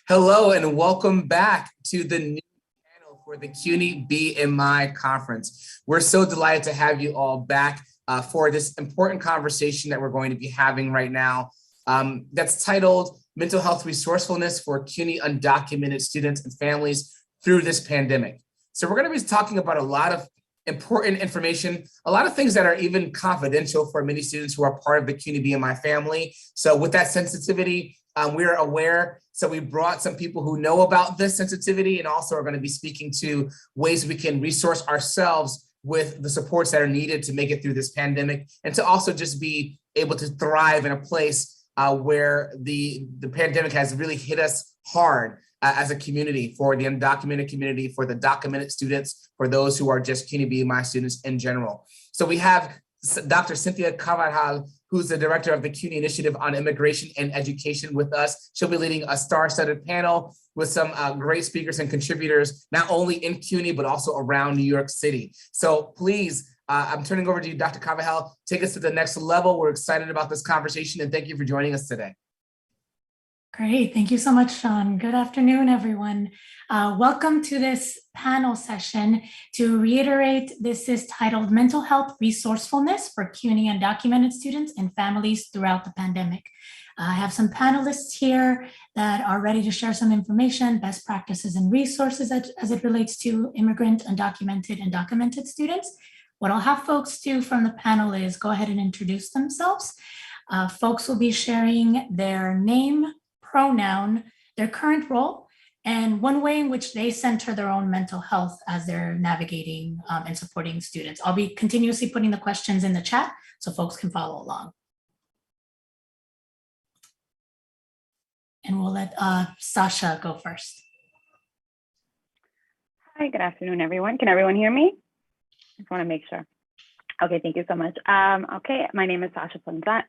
Hello and welcome back to the new panel for the CUNY BMI conference. We're so delighted to have you all back for this important conversation that we're going to be having right now that's titled Mental Health Resourcefulness for CUNY Undocumented Students and Families Through this Pandemic. So we're going to be talking about a lot of important information, a lot of things that are even confidential for many students who are part of the CUNY BMI family. So with that sensitivity, we're aware. So we brought some people who know about this sensitivity and also are going to be speaking to ways we can resource ourselves with the supports that are needed to make it through this pandemic and to also just be able to thrive in a place where the pandemic has really hit us hard as a community, for the undocumented community, for the DACAmented students, for those who are just CUNY BMI students in general. So we have Dr. Cynthia Carvajal, who's the director of the CUNY Initiative on Immigration and Education with us. She'll be leading a star-studded panel with some great speakers and contributors, not only in CUNY, but also around New York City. So please, I'm turning over to you, Dr. Carvajal. Take us to the next level. We're excited about this conversation and thank you for joining us today. Great. Thank you so much, Sean. Good afternoon, everyone. Welcome to this panel session. To reiterate, this is titled Mental Health Resourcefulness for CUNY Undocumented Students and Families Throughout the Pandemic. I have some panelists here that are ready to share some information, best practices and resources as it relates to immigrant, undocumented, and documented students. What I'll have folks do from the panel is go ahead and introduce themselves. Folks will be sharing their name, pronoun, their current role, and one way in which they center their own mental health as they're navigating and supporting students. I'll be continuously putting the questions in the chat so folks can follow along. And we'll let Sasha go first. Hi, good afternoon, everyone. Can everyone hear me? I just want to make sure. Okay, thank you so much. Okay, my name is Sasha Ponza.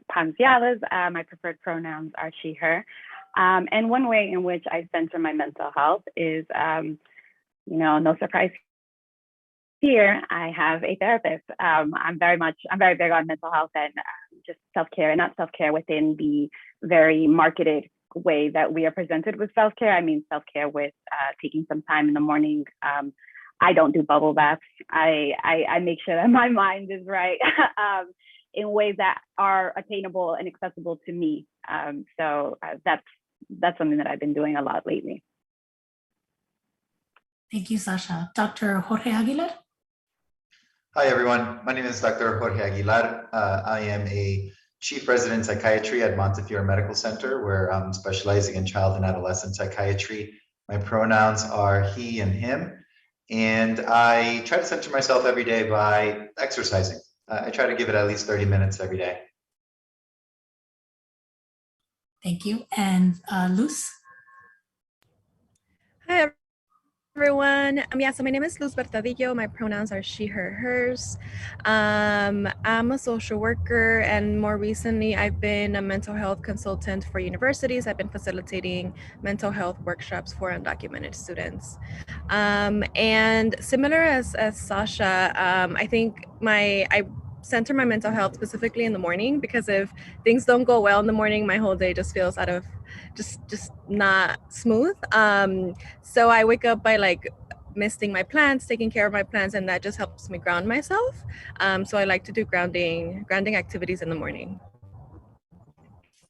My preferred pronouns are she, her. And one way in which I center my mental health is, no surprise here, I have a therapist. I'm very big on mental health and just self-care, and not self-care within the very marketed way that we are presented with self-care. I mean self-care with taking some time in the morning. I don't do bubble baths. I make sure that my mind is right in ways that are attainable and accessible to me. So that's something that I've been doing a lot lately. Thank you, Sasha. Dr. Jorge Aguilar. Hi, everyone. My name is Dr. Jorge Aguilar. I am a chief resident psychiatry at Montefiore Medical Center, where I'm specializing in child and adolescent psychiatry. My pronouns are he and him, and I try to center myself every day by exercising. I try to give it at least 30 minutes every day. Thank you. And Luz? Hi, everyone. So my name is Luz Bertadillo. My pronouns are she, her, hers. I'm a social worker, and more recently, I've been a mental health consultant for universities. I've been facilitating mental health workshops for undocumented students. And similar as Sasha, I think I center my mental health specifically in the morning, because if things don't go well in the morning, my whole day just feels out of just not smooth. So I wake up by misting my plants, taking care of my plants, and that just helps me ground myself. So I like to do grounding activities in the morning.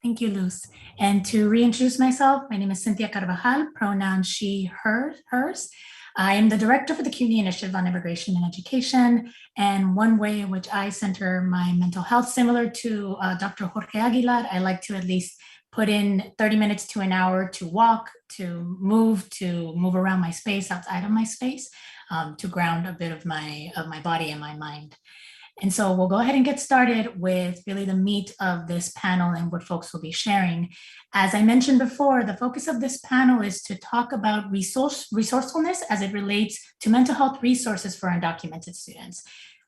Thank you, Luz. And to reintroduce myself, my name is Cynthia Carvajal, pronouns she, her, hers. I am the director for the CUNY Initiative on Immigration and Education. And one way in which I center my mental health, similar to Dr. Jorge Aguilar, I like to at least put in 30 minutes to an hour to walk, to move around my space, outside of my space, to ground a bit of my body and my mind. And so we'll go ahead and get started with really the meat of this panel and what folks will be sharing. As I mentioned before, the focus of this panel is to talk about resourcefulness as it relates to mental health resources for undocumented students.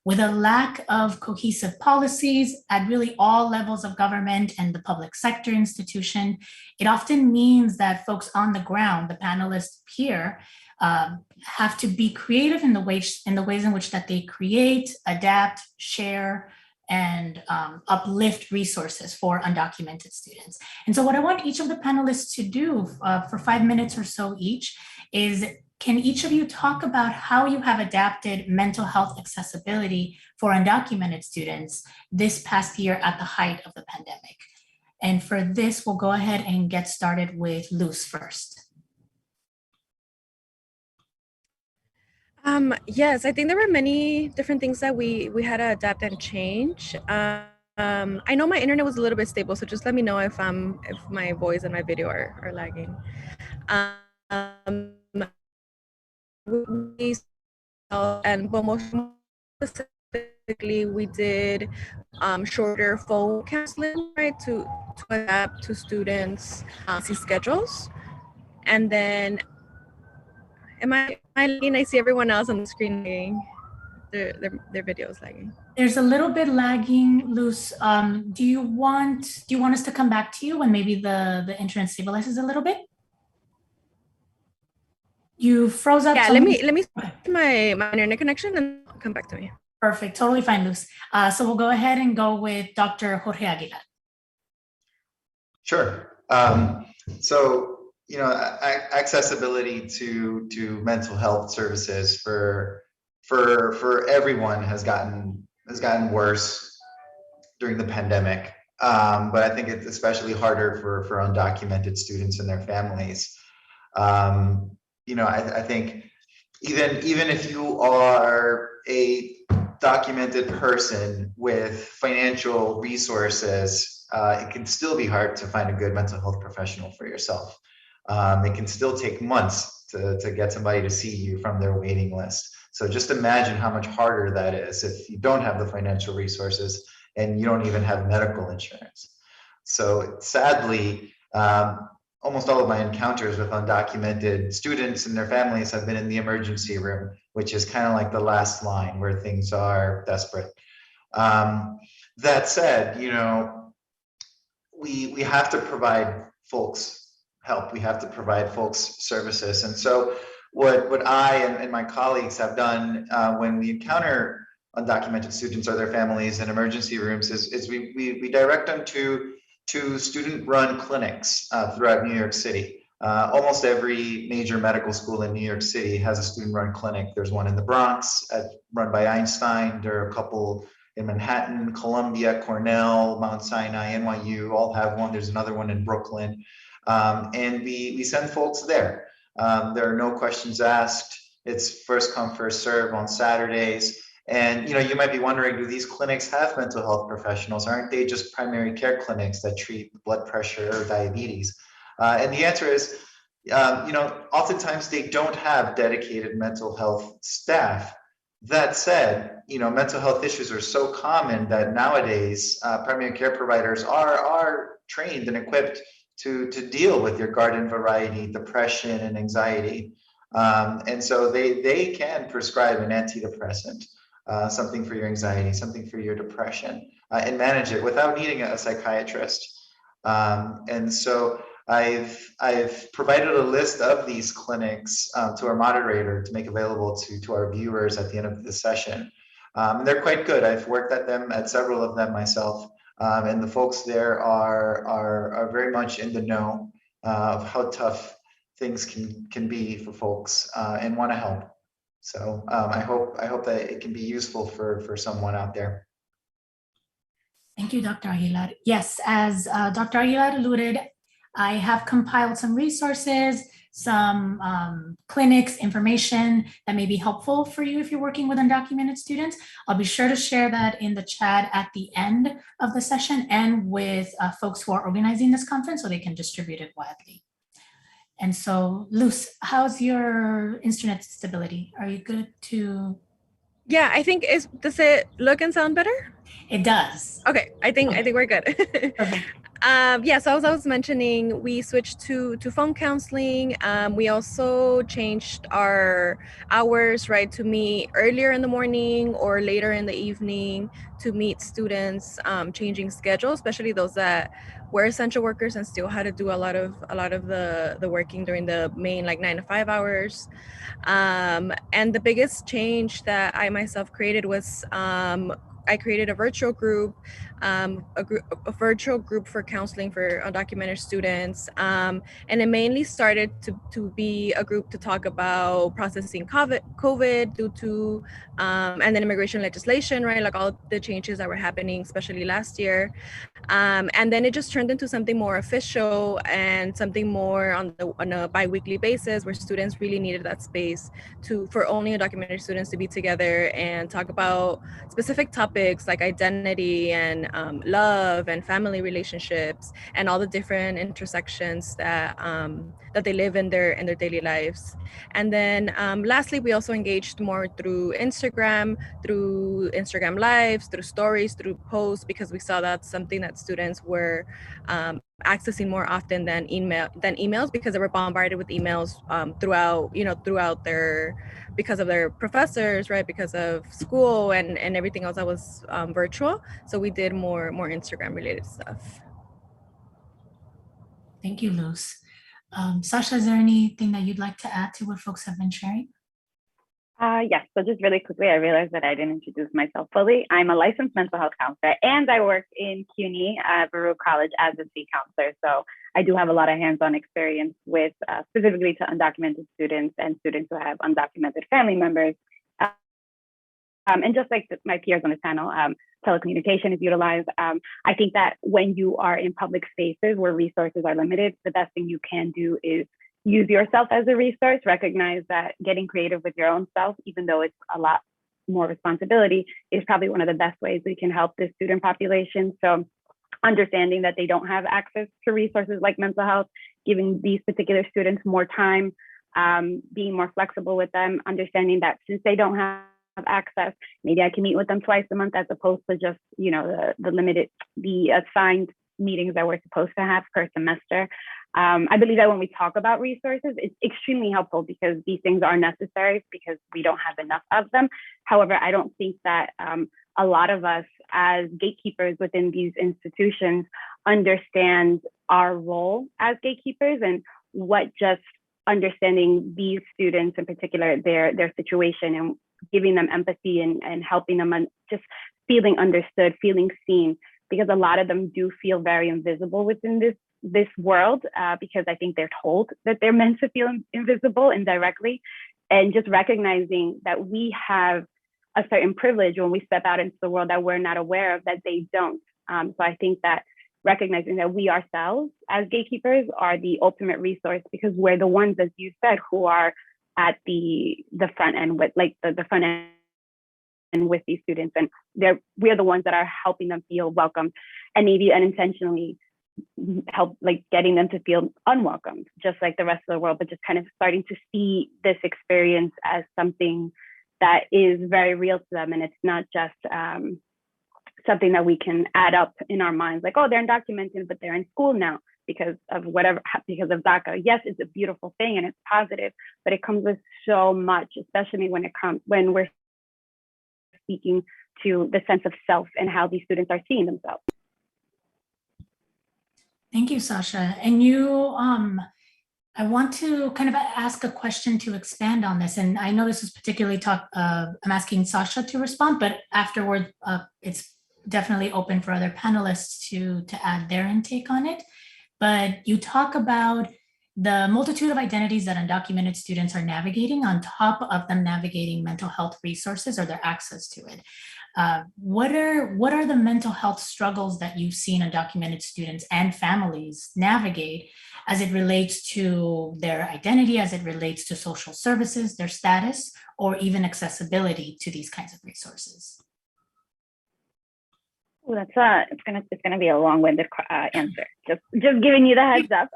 With a lack of cohesive policies at really all levels of government and the public sector institution, it often means that folks on the ground, the panelists here, have to be creative in the ways in which that they create, adapt, share, and uplift resources for undocumented students. And so what I want each of the panelists to do for 5 minutes or so each is, can each of you talk about how you have adapted mental health accessibility for undocumented students this past year at the height of the pandemic? And for this, we'll go ahead and get started with Luz first. Yes, I think there were many different things that we had to adapt and change. I know my internet was a little bit stable, so just let me know if my voice and my video are lagging. But most specifically, we did shorter phone counseling, right, to adapt to students' schedules, and then. Am I lagging? I see everyone else on the screen lagging. Their video is lagging. There's a little bit lagging, Luz. Do you want us to come back to you when maybe the internet stabilizes a little bit? You froze up. Yeah, let me my internet connection and come back to me. Perfect, totally fine, Luz. So we'll go ahead and go with Dr. Jorge Aguilar. Sure. So, accessibility to mental health services for everyone has gotten worse during the pandemic. But I think it's especially harder for undocumented students and their families. I think even if you are a documented person with financial resources, it can still be hard to find a good mental health professional for yourself. It can still take months to get somebody to see you from their waiting list. So just imagine how much harder that is if you don't have the financial resources and you don't even have medical insurance. So sadly, almost all of my encounters with undocumented students and their families have been in the emergency room, which is kind of like the last line where things are desperate. That said, we have to provide folks help. We have to provide folks services. And so what I and my colleagues have done when we encounter undocumented students or their families in emergency rooms is we direct them to student-run clinics throughout New York City. Almost every major medical school in New York City has a student-run clinic. There's one in the Bronx run by Einstein. There are a couple in Manhattan, Columbia, Cornell, Mount Sinai, NYU, all have one. There's another one in Brooklyn. And we send folks there. There are no questions asked. It's first come, first serve on Saturdays. And you might be wondering, do these clinics have mental health professionals? Aren't they just primary care clinics that treat blood pressure or diabetes? And the answer is, oftentimes they don't have dedicated mental health staff. That said, mental health issues are so common that nowadays primary care providers are trained and equipped to deal with your garden variety depression and anxiety. And so they can prescribe an antidepressant, something for your anxiety, something for your depression, and manage it without needing a psychiatrist. And so I've provided a list of these clinics to our moderator to make available to our viewers at the end of the session. They're quite good. I've worked at several of them myself. And the folks there are very much in the know of how tough things can be for folks and want to help. So I hope that it can be useful for someone out there. Thank you, Dr. Aguilar. Yes, as Dr. Aguilar alluded, I have compiled some resources, some clinics, information that may be helpful for you if you're working with undocumented students. I'll be sure to share that in the chat at the end of the session and with folks who are organizing this conference so they can distribute it widely. And so, Luz, how's your internet stability? Are you good to? Yeah, I think does it look and sound better? It does. Okay, I think we're good. Perfect. Yeah, so as I was mentioning, we switched to phone counseling. We also changed our hours, right, to meet earlier in the morning or later in the evening to meet students, changing schedules, especially those that were essential workers and still had to do a lot of the working during the main 9 to 5 hours. And the biggest change that I myself created was I created a virtual group, a virtual group for counseling for undocumented students. And it mainly started to be a group to talk about processing COVID due to, and then immigration legislation, right? Like all the changes that were happening, especially last year. And then it just turned into something more official and something more on a bi-weekly basis, where students really needed that space for only undocumented students to be together and talk about specific topics like identity and love and family relationships and all the different intersections that they live in their daily lives. And then lastly, we also engaged more through Instagram lives, through stories, through posts, because we saw that's something that students were accessing more often than emails, because they were bombarded with emails throughout their, because of their professors, right, because of school and everything else that was virtual. So we did more Instagram related stuff. Thank you, Luz. Sasha, is there anything that you'd like to add to what folks have been sharing? Yes, so just really quickly, I realized that I didn't introduce myself fully. I'm a licensed mental health counselor, and I work in CUNY at Baruch College as a C counselor. So I do have a lot of hands-on experience with specifically to undocumented students and students who have undocumented family members. And just like my peers on this panel, telecommunication is utilized. I think that when you are in public spaces where resources are limited, the best thing you can do is use yourself as a resource, recognize that getting creative with your own self, even though it's a lot more responsibility, is probably one of the best ways we can help this student population. So understanding that they don't have access to resources like mental health, giving these particular students more time, being more flexible with them, understanding that since they don't have access, maybe I can meet with them twice a month as opposed to just, the assigned meetings that we're supposed to have per semester. I believe that when we talk about resources, it's extremely helpful because these things are necessary because we don't have enough of them. However, I don't think that a lot of us as gatekeepers within these institutions understand our role as gatekeepers, and what just understanding these students in particular, their situation, and giving them empathy and helping them just feeling understood, feeling seen, because a lot of them do feel very invisible within this world, because I think they're told that they're meant to feel invisible indirectly, and just recognizing that we have a certain privilege when we step out into the world that we're not aware of, that they don't. So I think that recognizing that we ourselves as gatekeepers are the ultimate resource, because we're the ones, as you said, who are at the front end with the front end with these students, and we're the ones that are helping them feel welcome, and maybe unintentionally help getting them to feel unwelcome, just like the rest of the world, but just kind of starting to see this experience as something that is very real to them, and it's not just something that we can add up in our minds, like, oh, they're undocumented, but they're in school now because of DACA. Yes, it's a beautiful thing and it's positive, but it comes with so much, especially when we're speaking to the sense of self and how these students are seeing themselves. Thank you, Sasha. And I want to kind of ask a question to expand on this. And I know this is particularly I'm asking Sasha to respond, but afterward, it's definitely open for other panelists to add their intake on it. But you talk about the multitude of identities that undocumented students are navigating, on top of them navigating mental health resources or their access to it. What are the mental health struggles that you've seen undocumented students and families navigate as it relates to their identity, as it relates to social services, their status, or even accessibility to these kinds of resources? Well, it's gonna be a long-winded answer. Just giving you the heads up.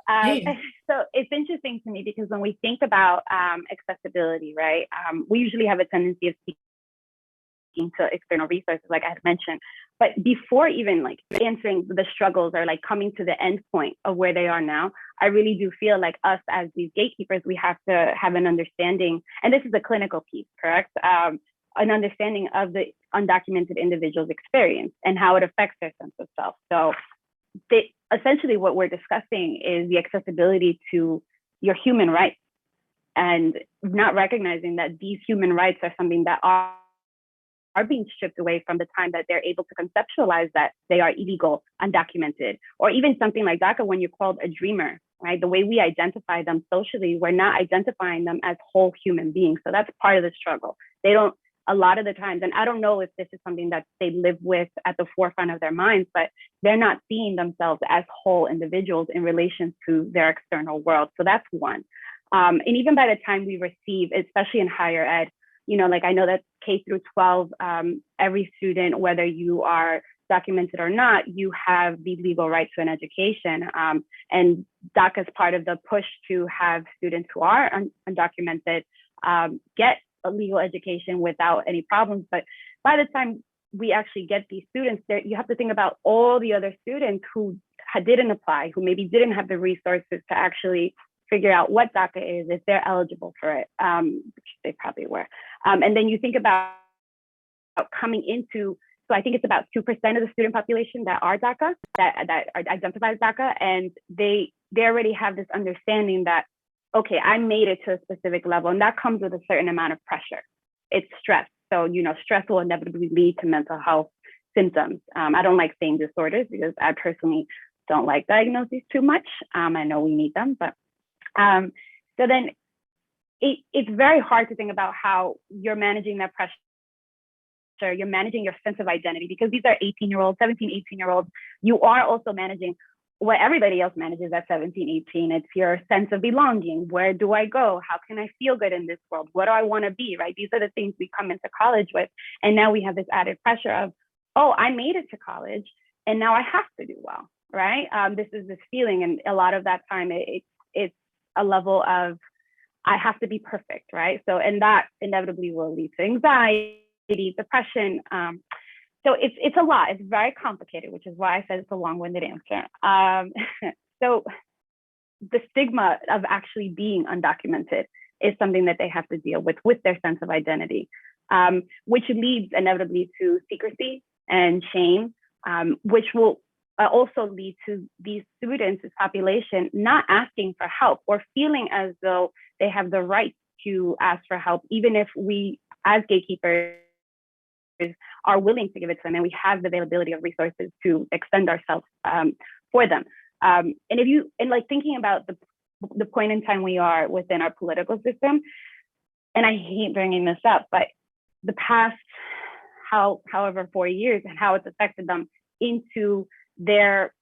So it's interesting to me because when we think about accessibility, right, we usually have a tendency of speaking to external resources, like I had mentioned. But before even answering the struggles or coming to the end point of where they are now, I really do feel like us as these gatekeepers, we have to have an understanding, and this is a clinical piece, correct? An understanding of the undocumented individual's experience and how it affects their sense of self. So essentially what we're discussing is the accessibility to your human rights, and not recognizing that these human rights are something that are are being stripped away from the time that they're able to conceptualize that they are illegal, undocumented, or even something like DACA when you're called a dreamer, right? The way we identify them socially, we're not identifying them as whole human beings. So that's part of the struggle. They don't, a lot of the times, and I don't know if this is something that they live with at the forefront of their minds, but they're not seeing themselves as whole individuals in relation to their external world. So that's one. And even by the time we receive, especially in higher ed, you know, like I know that K through 12, every student, whether you are documented or not, you have the legal right to an education. And DACA is part of the push to have students who are undocumented get a legal education without any problems. But by the time we actually get these students there, you have to think about all the other students who didn't apply, who maybe didn't have the resources to actually figure out what DACA is, if they're eligible for it, which they probably were. And then you think about coming into, so I think it's about 2% of the student population that are DACA, that identify as DACA, and they already have this understanding that, okay, I made it to a specific level, and that comes with a certain amount of pressure. It's stress. So, you know, stress will inevitably lead to mental health symptoms. I don't like saying disorders because I personally don't like diagnoses too much. I know we need them, but so then it's very hard to think about how you're managing that pressure. You're managing your sense of identity because these are 18-year-olds, 17, 18-year-olds. You are also managing what everybody else manages at 17, 18. It's your sense of belonging. Where do I go? How can I feel good in this world? What do I want to be, right? These are the things we come into college with. And now we have this added pressure of, oh, I made it to college and now I have to do well, right? This is this feeling. And a lot of that time, it's a level of, I have to be perfect, right? So, and that inevitably will lead to anxiety, depression. So it's a lot. It's very complicated, which is why I said it's a long-winded answer. So the stigma of actually being undocumented is something that they have to deal with their sense of identity, which leads inevitably to secrecy and shame, which will also lead to these students, this population, not asking for help or feeling as though they have the right to ask for help, even if we, as gatekeepers, are willing to give it to them and we have the availability of resources to extend ourselves for them. And if you, and like thinking about the point in time we are within our political system, and I hate bringing this up, but the past, however, 4 years and how it's affected them into their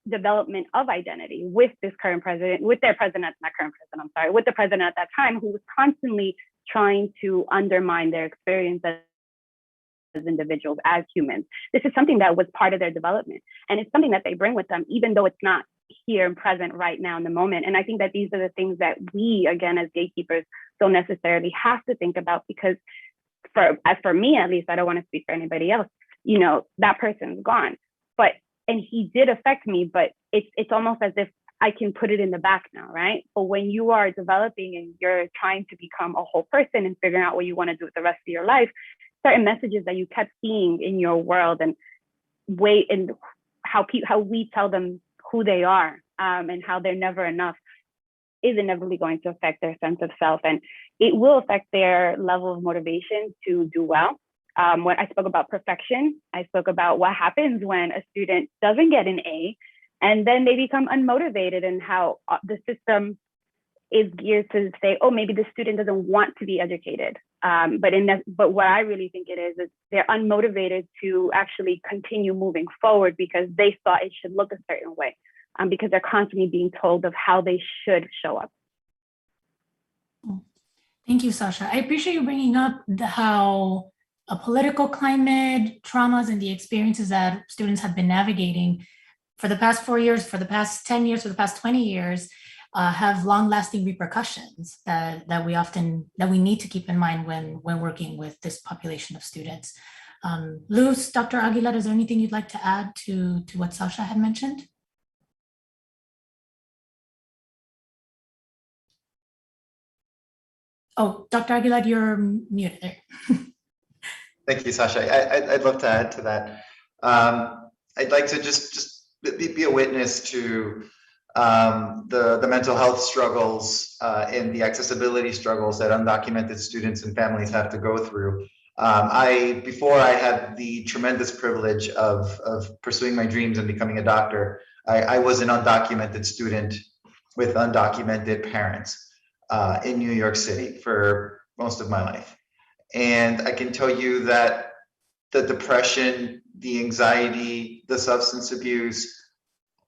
development of identity with this current president, with their president, not current president, I'm sorry, with the president at that time, who was constantly trying to undermine their experience as individuals, as humans. This is something that was part of their development. And it's something that they bring with them, even though it's not here and present right now in the moment. And I think that these are the things that we, again, as gatekeepers, don't necessarily have to think about, because for me, at least, I don't want to speak for anybody else, you know, that person's gone. But, and he did affect me, but it's almost as if I can put it in the back now, right? But when you are developing and you're trying to become a whole person and figuring out what you want to do with the rest of your life, certain messages that you kept seeing in your world and how we tell them who they are and how they're never enough is inevitably going to affect their sense of self, and it will affect their level of motivation to do well. When I spoke about perfection, I spoke about what happens when a student doesn't get an A and then they become unmotivated, and how the system is geared to say, oh, maybe the student doesn't want to be educated. But what I really think it is they're unmotivated to actually continue moving forward because they thought it should look a certain way, because they're constantly being told of how they should show up. Thank you, Sasha. I appreciate you bringing up how a political climate, traumas, and the experiences that students have been navigating for the past 4 years, for the past 10 years, for the past 20 years, have long-lasting repercussions that we need to keep in mind when working with this population of students. Luz, Dr. Aguilar, is there anything you'd like to add to what Sasha had mentioned? Oh, Dr. Aguilar, you're muted there. Thank you, Sasha. I'd love to add to that. I'd like to just be a witness to the mental health struggles and the accessibility struggles that undocumented students and families have to go through. Before I had the tremendous privilege of pursuing my dreams and becoming a doctor, I was an undocumented student with undocumented parents in New York City for most of my life. And I can tell you that the depression, the anxiety, the substance abuse,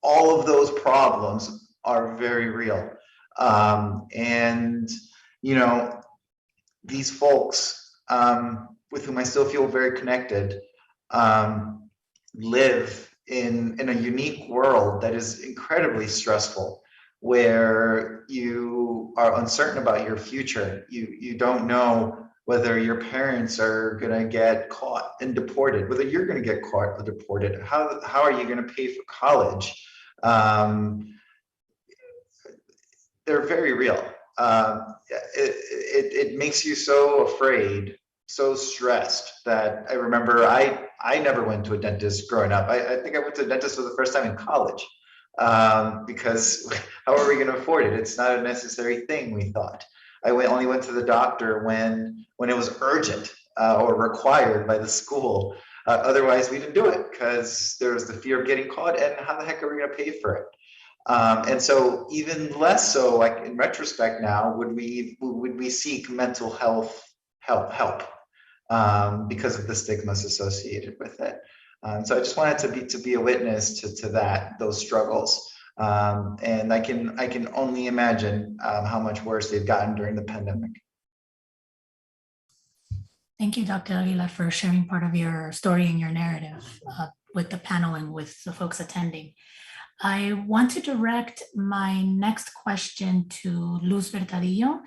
all of those problems are very real. And, you know, these folks with whom I still feel very connected live in a unique world that is incredibly stressful, where you are uncertain about your future. You don't know whether your parents are going to get caught and deported, whether you're going to get caught or deported. How are you going to pay for college? They're very real. It makes you so afraid, so stressed, that I remember I never went to a dentist growing up. I think I went to a dentist for the first time in college, because how are we going to afford it? It's not a necessary thing, we thought. I only went to the doctor when it was urgent or required by the school. Otherwise, we didn't do it because there was the fear of getting caught, and how the heck are we going to pay for it? And so even less so, like in retrospect now, would we seek mental health help because of the stigmas associated with it. So I just wanted to be a witness to those struggles. And I can only imagine how much worse they've gotten during the pandemic. Thank you, Dr. Aguilar, for sharing part of your story and your narrative with the panel and with the folks attending. I want to direct my next question to Luz Bertadillo.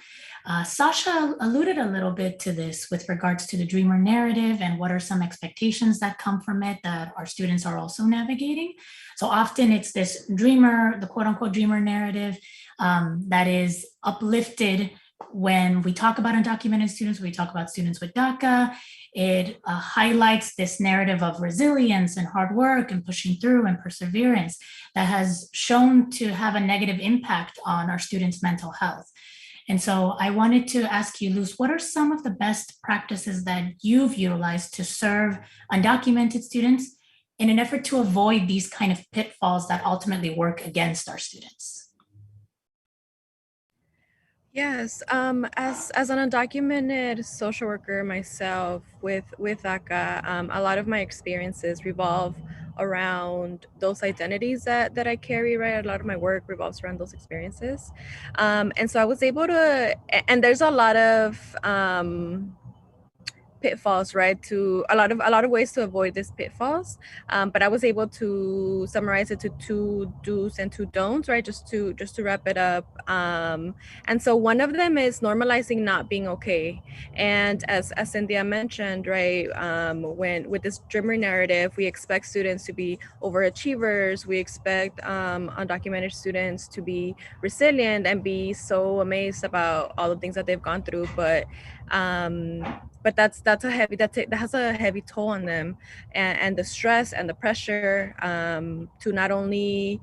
Sasha alluded a little bit to this with regards to the dreamer narrative and what are some expectations that come from it that our students are also navigating. So often it's this dreamer, the quote unquote dreamer narrative that is uplifted when we talk about undocumented students, we talk about students with DACA. It highlights this narrative of resilience and hard work and pushing through and perseverance that has shown to have a negative impact on our students' mental health. And so I wanted to ask you, Luz, what are some of the best practices that you've utilized to serve undocumented students in an effort to avoid these kind of pitfalls that ultimately work against our students? Yes, as an undocumented social worker myself with DACA, a lot of my experiences revolve around those identities that I carry, right? A lot of my work revolves around those experiences. And so I was able to, and there's a lot of pitfalls, right? To a lot of ways to avoid these pitfalls, but I was able to summarize it to 2 do's and 2 don'ts, right? Just to wrap it up. And so one of them is normalizing not being okay. And as Cynthia mentioned, right, when with this dreamer narrative, we expect students to be overachievers. We expect undocumented students to be resilient and be so amazed about all the things that they've gone through, but that has a heavy toll on them, and the stress and the pressure to not only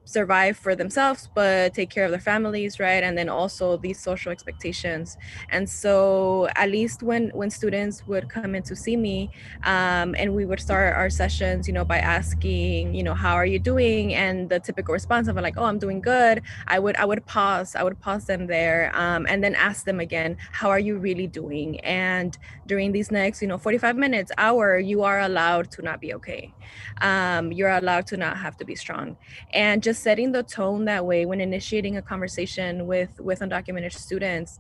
survive for themselves but take care of their families, right? And then also these social expectations. And so at least when students would come in to see me, and we would start our sessions, by asking, how are you doing? And the typical response of like, oh, I'm doing good. I would pause them there, and then ask them again, how are you really doing? And during these next 45 minutes, hour, you are allowed to not be okay. You're allowed to not have to be strong. And just setting the tone that way when initiating a conversation with undocumented students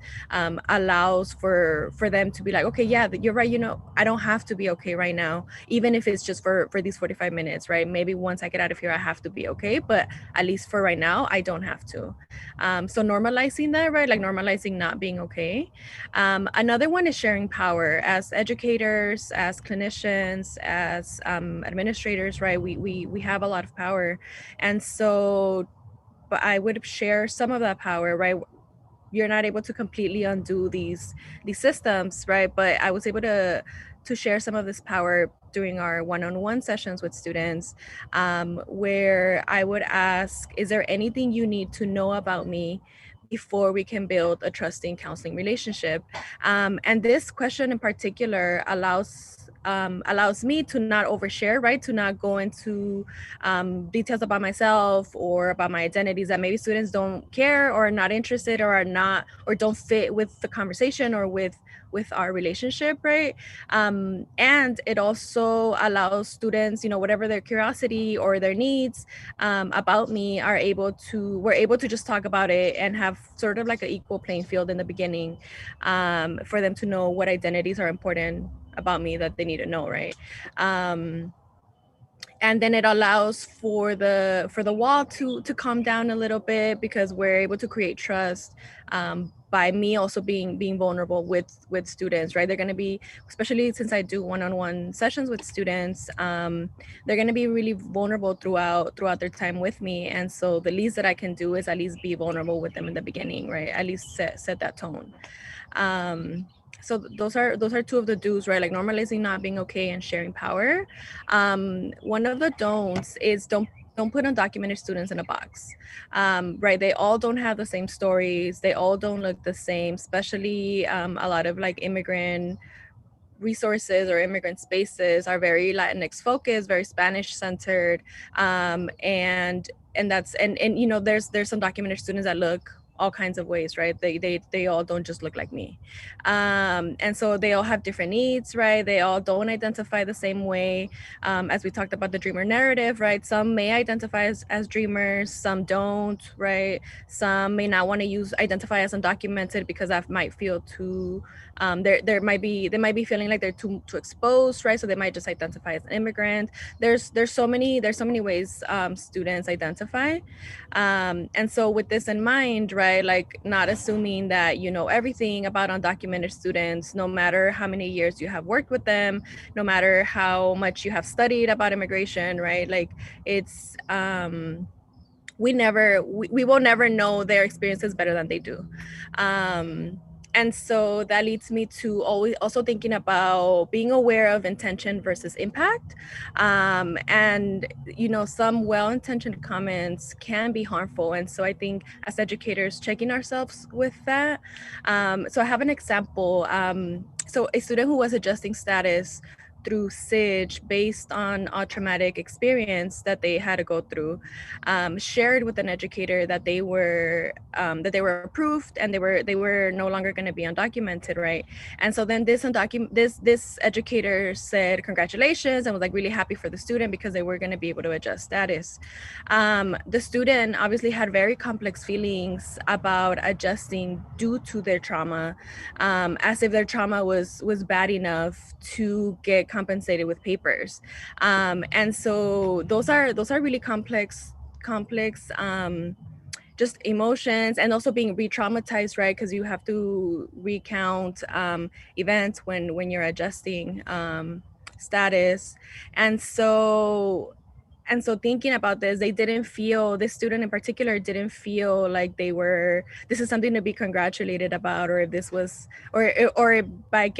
allows for them to be like, okay, yeah, you're right, I don't have to be okay right now, even if it's just for these 45 minutes, right? Maybe once I get out of here I have to be okay, but at least for right now I don't have to. So normalizing that, right? Like normalizing not being okay. Another one is sharing power. As educators, as clinicians, as administrators, right, we have a lot of power. And so, but I would share some of that power, right? You're not able to completely undo these systems, right? But I was able to share some of this power during our one-on-one sessions with students, where I would ask, is there anything you need to know about me before we can build a trusting counseling relationship. And this question in particular allows me to not overshare, right? To not go into details about myself or about my identities that maybe students don't care or are not interested or are not, or don't fit with the conversation or with our relationship, right? And it also allows students, you know, whatever their curiosity or their needs about me we're able to just talk about it and have sort of like an equal playing field in the beginning, for them to know what identities are important about me that they need to know, right? And then it allows for the wall to calm down a little bit, because we're able to create trust by me also being vulnerable with students, right? They're going to be, especially since I do one-on-one sessions with students, they're going to be really vulnerable throughout their time with me. And so the least that I can do is at least be vulnerable with them in the beginning, right? At least set that tone. So those are two of the do's, right? Like normalizing not being okay and sharing power. One of the don'ts is don't put undocumented students in a box, right? They all don't have the same stories. They all don't look the same, especially a lot of like immigrant resources or immigrant spaces are very Latinx focused, very Spanish centered, and that's and you know there's some documented students that look all kinds of ways, right? They all don't just look like me, and so they all have different needs, right? They all don't identify the same way, as we talked about the dreamer narrative, right? Some may identify as dreamers, some don't, right? Some may not want to identify as undocumented because that might feel too they might be feeling like they're too exposed, right? So they might just identify as an immigrant. There's so many ways students identify, and so with this in mind, right, like not assuming that you know everything about undocumented students, no matter how many years you have worked with them, no matter how much you have studied about immigration, right? Like it's we will never know their experiences better than they do. And so that leads me to always also thinking about being aware of intention versus impact. And, you know, some well-intentioned comments can be harmful. And so I think as educators, checking ourselves with that. So I have an example. So a student who was adjusting status through SIDGE based on a traumatic experience that they had to go through, shared with an educator that they were approved and they were no longer going to be undocumented, right? And so then this educator said congratulations and was like really happy for the student because they were going to be able to adjust status. The student obviously had very complex feelings about adjusting due to their trauma, as if their trauma was bad enough to get compensated with papers. And so those are really complex just emotions, and also being re-traumatized, right? Because you have to recount events when you're adjusting status. And so thinking about this, this student in particular didn't feel like this is something to be congratulated about, or if this was, or by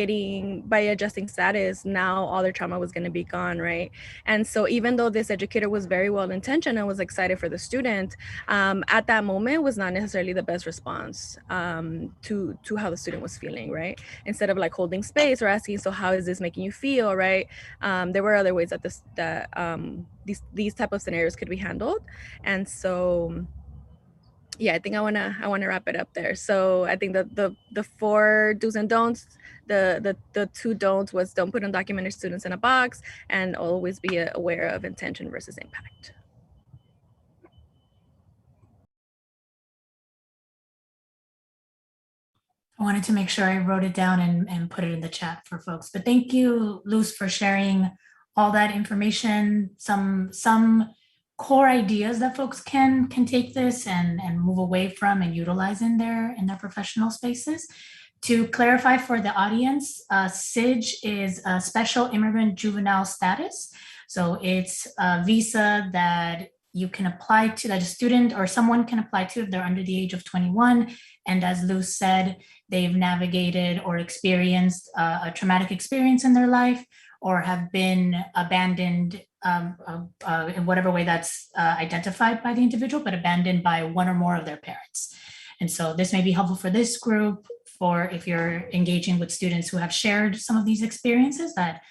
adjusting status, now all their trauma was going to be gone, right? And so even though this educator was very well intentioned and was excited for the student, at that moment was not necessarily the best response to how the student was feeling, right? Instead of like holding space or asking, so how is this making you feel, right? There were other ways that these type of scenarios could be handled. And so yeah, I think I wanna wrap it up there. So I think that the 4 do's and don'ts, the 2 don'ts was don't put undocumented students in a box, and always be aware of intention versus impact. I wanted to make sure I wrote it down and put it in the chat for folks. But thank you, Luz, for sharing all that information, some core ideas that folks can take this and move away from and utilize in their professional spaces. To clarify for the audience, SIDGE is a special immigrant juvenile status. So it's a visa that you can apply to, that a student or someone can apply to if they're under the age of 21. And as Luz said, they've navigated or experienced a traumatic experience in their life, or have been abandoned in whatever way that's identified by the individual, but abandoned by one or more of their parents. And so this may be helpful for this group, for if you're engaging with students who have shared some of these experiences that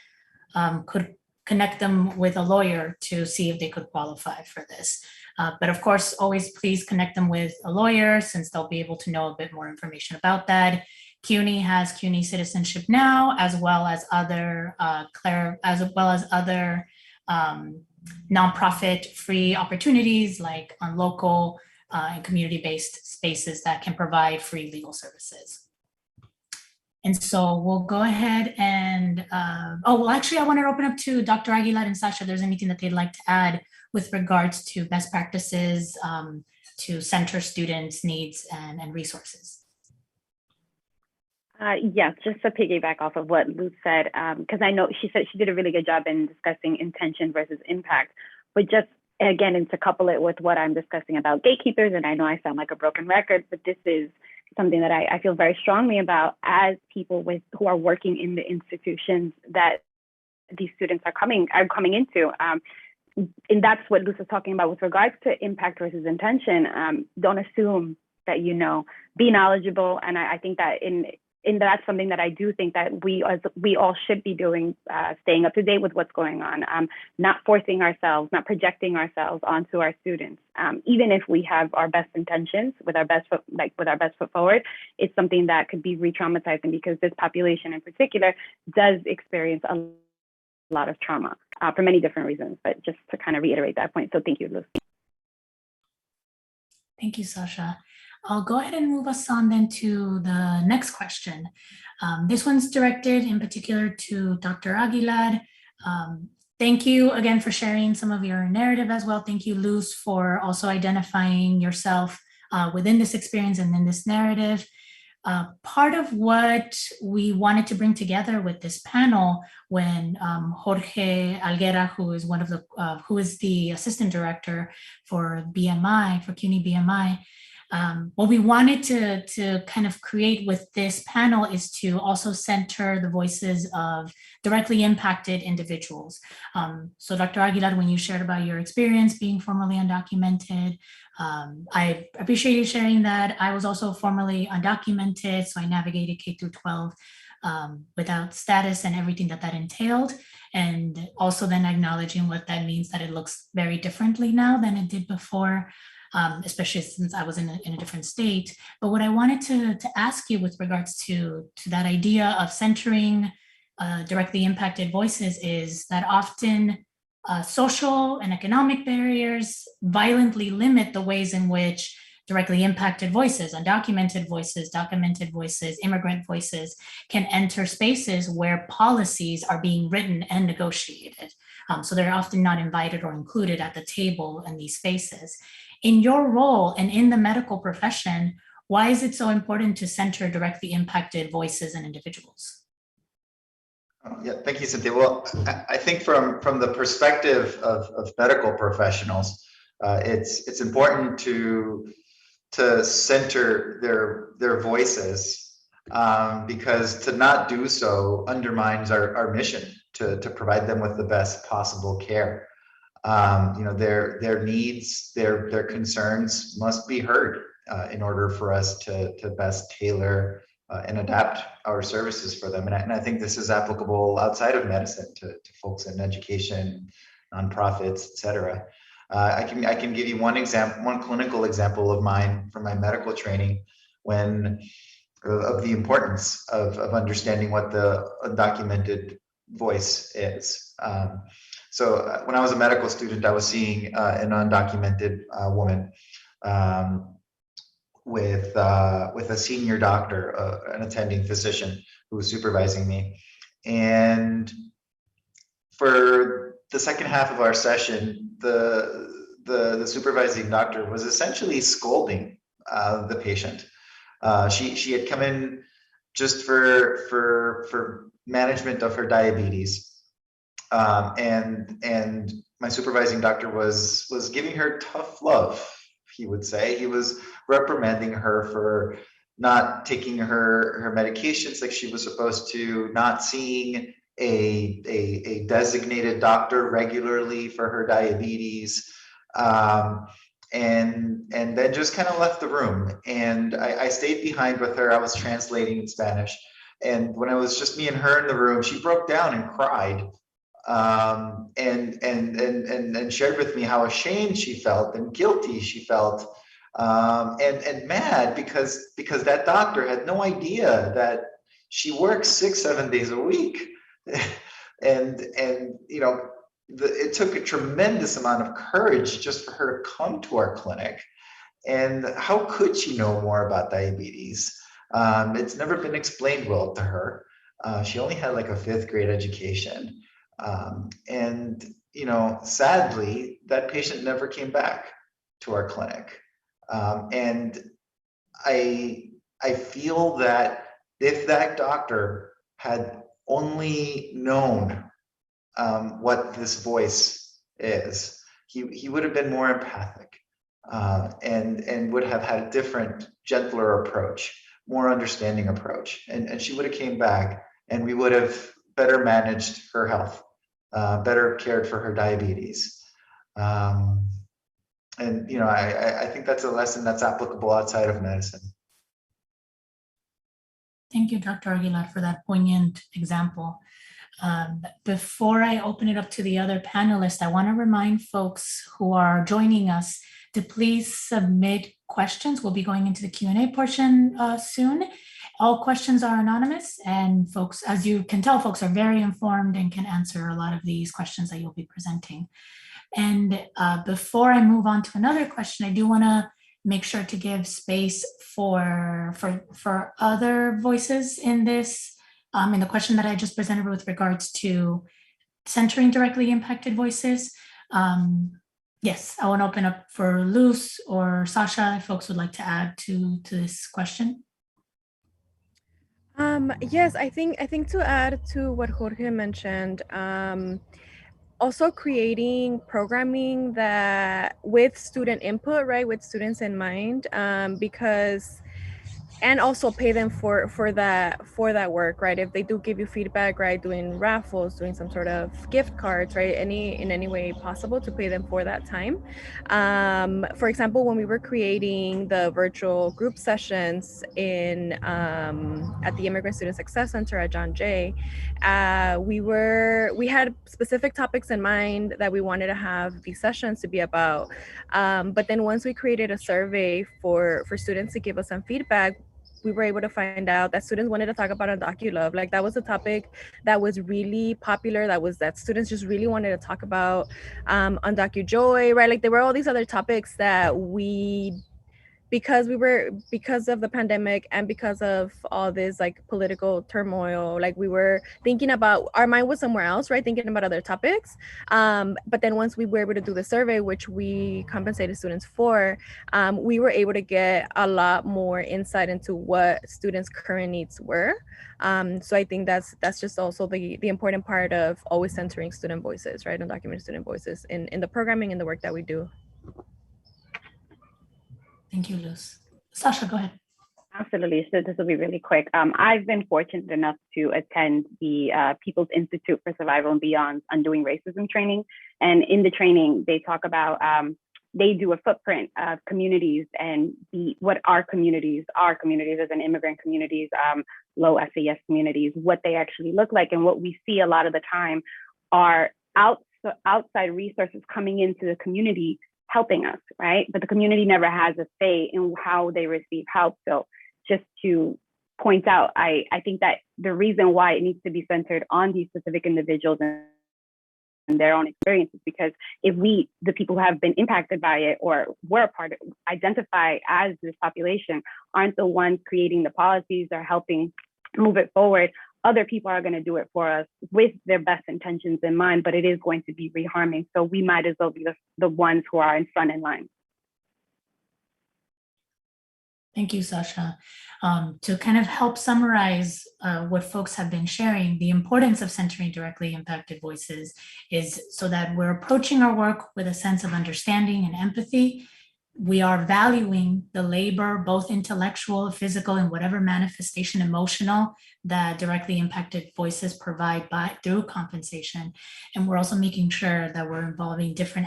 could connect them with a lawyer to see if they could qualify for this. But of course, always please connect them with a lawyer, since they'll be able to know a bit more information about that. CUNY has CUNY Citizenship Now, as well as other nonprofit free opportunities like on local and community-based spaces that can provide free legal services. And so we'll go ahead and, actually I want to open up to Dr. Aguilar and Sasha, if there's anything that they'd like to add with regards to best practices to center students' needs and resources. Yes, just to piggyback off of what Luz said, because I know she said she did a really good job in discussing intention versus impact, but just again, and to couple it with what I'm discussing about gatekeepers, and I know I sound like a broken record, but this is something that I feel very strongly about as people who are working in the institutions that these students are coming into. And that's what Luz is talking about with regards to impact versus intention. Don't assume that you know, be knowledgeable. And I think that in that's something that I do think that we all should be doing, staying up to date with what's going on, not forcing ourselves, not projecting ourselves onto our students. Even if we have our best intentions with our best foot forward, it's something that could be re-traumatizing, because this population in particular does experience a lot of trauma for many different reasons. But just to kind of reiterate that point. So thank you, Luz. Thank you, Sasha. I'll go ahead and move us on then to the next question. This one's directed in particular to Dr. Aguilar. Thank you again for sharing some of your narrative as well. Thank you, Luz, for also identifying yourself within this experience and in this narrative. Part of what we wanted to bring together with this panel when Jorge Aguilera, who is the assistant director for BMI, for CUNY BMI, what we wanted to kind of create with this panel is to also center the voices of directly impacted individuals. So Dr. Aguilar, when you shared about your experience being formerly undocumented, I appreciate you sharing that. I was also formerly undocumented, so I navigated K through 12 without status and everything that entailed. And also then acknowledging what that means, that it looks very differently now than it did before. Especially since I was in a different state. But what I wanted to ask you with regards to that idea of centering directly impacted voices is that often social and economic barriers violently limit the ways in which directly impacted voices, undocumented voices, documented voices, immigrant voices can enter spaces where policies are being written and negotiated. So they're often not invited or included at the table in these spaces. In your role and in the medical profession, why is it so important to center directly impacted voices and individuals? Yeah, thank you, Cynthia. Well, I think from the perspective of medical professionals, it's important to center their voices, because to not do so undermines our mission to provide them with the best possible care. Their needs, their concerns must be heard in order for us to best tailor and adapt our services for them. And I think this is applicable outside of medicine to folks in education, nonprofits, et cetera. I can give you one clinical example of mine from my medical training of the importance of understanding what the undocumented voice is. So when I was a medical student, I was seeing an undocumented woman with a senior doctor, an attending physician who was supervising me. And for the second half of our session, the supervising doctor was essentially scolding the patient. She had come in just for management of her diabetes. And my supervising doctor was giving her tough love, he would say. He was reprimanding her for not taking her medications like she was supposed to, not seeing a designated doctor regularly for her diabetes. and then just kind of left the room. And I stayed behind with her. I was translating in Spanish. And when it was just me and her in the room, she broke down and cried, and shared with me how ashamed she felt and guilty she felt, and mad because that doctor had no idea that she works 6-7 days a week. and you know, it took a tremendous amount of courage just for her to come to our clinic. And how could she know more about diabetes? It's never been explained well to her. She only had like a 5th grade education. And, you know, sadly, that patient never came back to our clinic. And I feel that if that doctor had only known what this voice is, he would have been more empathic, and would have had a different, gentler approach, more understanding approach. And she would have came back, and we would have better managed her health, better cared for her diabetes. And you know, I think that's a lesson that's applicable outside of medicine. Thank you, Dr. Aguilar, for that poignant example. Before I open it up to the other panelists, I want to remind folks who are joining us to please submit questions. We'll be going into the Q&A portion soon. All questions are anonymous, and folks, as you can tell, folks are very informed and can answer a lot of these questions that you'll be presenting. And before I move on to another question, I do want to make sure to give space for other voices in this, in the question that I just presented with regards to centering directly impacted voices. Yes, I want to open up for Luz or Sasha if folks would like to add to this question. Yes, I think to add to what Jorge mentioned, also creating programming that with student input, right, with students in mind, because, and also pay them for that work, right? If they do give you feedback, right, doing raffles, doing some sort of gift cards, right, in any way possible to pay them for that time. For example, when we were creating the virtual group sessions in at the Immigrant Student Success Center at John Jay, we had specific topics in mind that we wanted to have these sessions to be about. But then once we created a survey for students to give us some feedback, we were able to find out that students wanted to talk about Undocumented. Like that was a topic that was really popular. That students just really wanted to talk about Undocumented joy, right? Like there were all these other topics that because of the pandemic and because of all this like political turmoil, like we were thinking about, our mind was somewhere else, right? Thinking about other topics. But then once we were able to do the survey, which we compensated students for, we were able to get a lot more insight into what students' current needs were. So I think that's just also the important part of always centering student voices, right? Undocumented student voices in the programming and the work that we do. Thank you, Luz. Sasha, go ahead. Absolutely. So this will be really quick. I've been fortunate enough to attend the People's Institute for Survival and Beyond's Undoing Racism training. And in the training, they talk about, they do a footprint of communities and what our communities as an immigrant communities, low SAS communities, what they actually look like. And what we see a lot of the time are outside resources coming into the community helping us, right? But the community never has a say in how they receive help. So just to point out, I think that the reason why it needs to be centered on these specific individuals and their own experiences, because if we, the people who have been impacted by it or were a part of, identify as this population, aren't the ones creating the policies or helping move it forward, other people are going to do it for us with their best intentions in mind, but it is going to be reharming. So we might as well be the ones who are in front in line. Thank you, Sasha. To kind of help summarize what folks have been sharing, the importance of centering directly impacted voices is so that we're approaching our work with a sense of understanding and empathy, we are valuing the labor, both intellectual, physical, and whatever manifestation, emotional, that directly impacted voices provide through compensation. And we're also making sure that we're involving different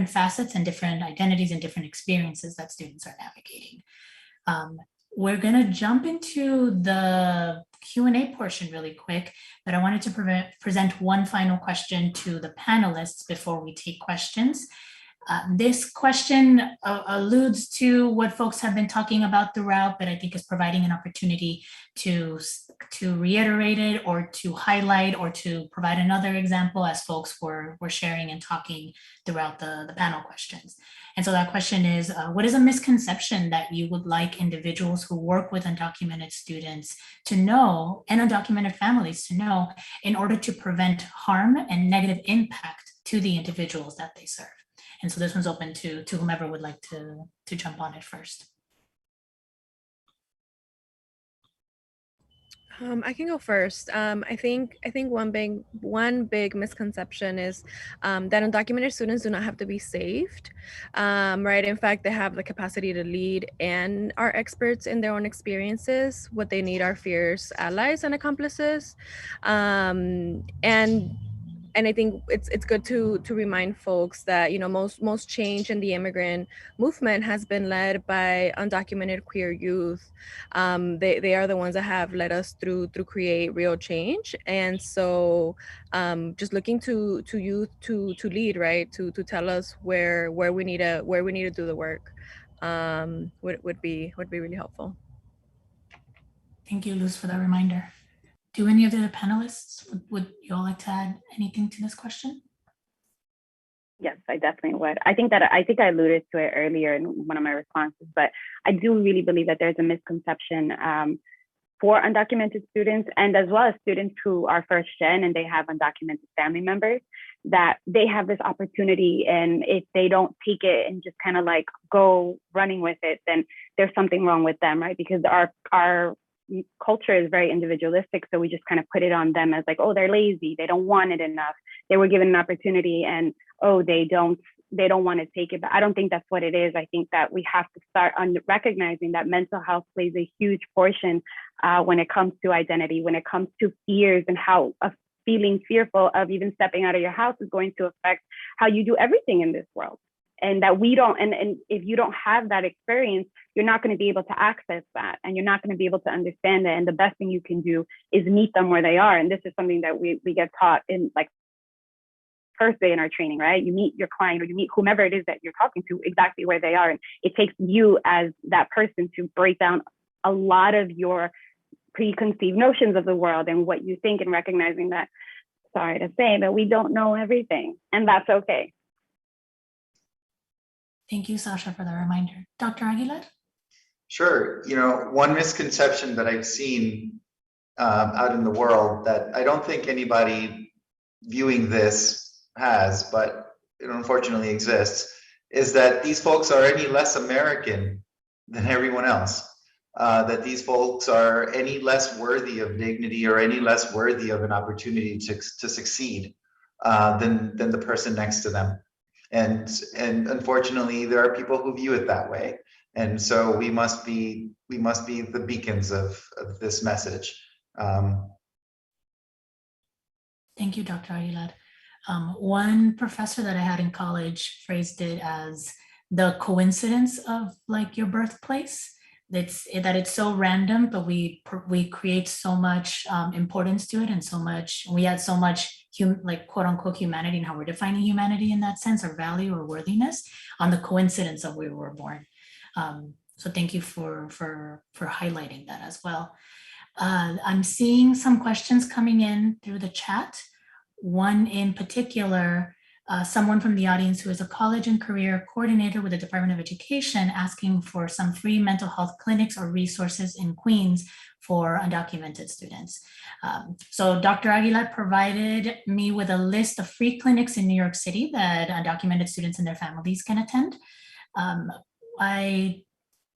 facets and different identities and different experiences that students are navigating. We're going to jump into the Q&A portion really quick, but I wanted to present one final question to the panelists before we take questions. This question alludes to what folks have been talking about throughout, but I think is providing an opportunity to reiterate it or to highlight or to provide another example as folks were sharing and talking throughout the panel questions. And so that question is, what is a misconception that you would like individuals who work with undocumented students to know and undocumented families to know in order to prevent harm and negative impact to the individuals that they serve? And so this one's open to whomever would like to jump on it first. I can go first. I think one big misconception is that undocumented students do not have to be saved, right? In fact, they have the capacity to lead and are experts in their own experiences. What they need are fierce allies and accomplices, and I think it's good to remind folks that, you know, most change in the immigrant movement has been led by undocumented queer youth. They are the ones that have led us through create real change, and so just looking to youth to lead, right, to tell us where we need to do the work would be really helpful. Thank you, Luz, for that reminder. Do any of the other panelists, would you all like to add anything to this question? Yes, I definitely would. I think I alluded to it earlier in one of my responses, but I do really believe that there's a misconception for undocumented students, and as well as students who are first gen and they have undocumented family members, that they have this opportunity, and if they don't take it and just kind of like go running with it, then there's something wrong with them, right? Because our culture is very individualistic, so we just kind of put it on them as like, oh, they're lazy, they don't want it enough, they were given an opportunity, and oh, they don't want to take it. But I don't think that's what it is. I think that we have to start recognizing that mental health plays a huge portion when it comes to identity, when it comes to fears, and how feeling fearful of even stepping out of your house is going to affect how you do everything in this world. And that we don't, and if you don't have that experience, you're not going to be able to access that, and you're not going to be able to understand it. And the best thing you can do is meet them where they are. And this is something that we get taught in like first day in our training, right? You meet your client or you meet whomever it is that you're talking to exactly where they are. And it takes you as that person to break down a lot of your preconceived notions of the world and what you think, and recognizing that, sorry to say, but we don't know everything, and that's okay. Thank you, Sasha, for the reminder. Dr. Aguilar? Sure. You know, one misconception that I've seen out in the world that I don't think anybody viewing this has, but it unfortunately exists, is that these folks are any less American than everyone else. That these folks are any less worthy of dignity or any less worthy of an opportunity to succeed than the person next to them. And unfortunately, there are people who view it that way. And so we must be the beacons of this message. Thank you, Dr. Aguilar. One professor that I had in college phrased it as the coincidence of like your birthplace. That it's so random, but we create so much importance to it, and so much, we add so much like quote unquote humanity, and how we're defining humanity in that sense, or value or worthiness, on the coincidence of where we were born. So thank you for highlighting that as well. I'm seeing some questions coming in through the chat. One in particular, someone from the audience who is a college and career coordinator with the Department of Education, asking for some free mental health clinics or resources in Queens for undocumented students. So Dr. Aguilar provided me with a list of free clinics in New York City that undocumented students and their families can attend. I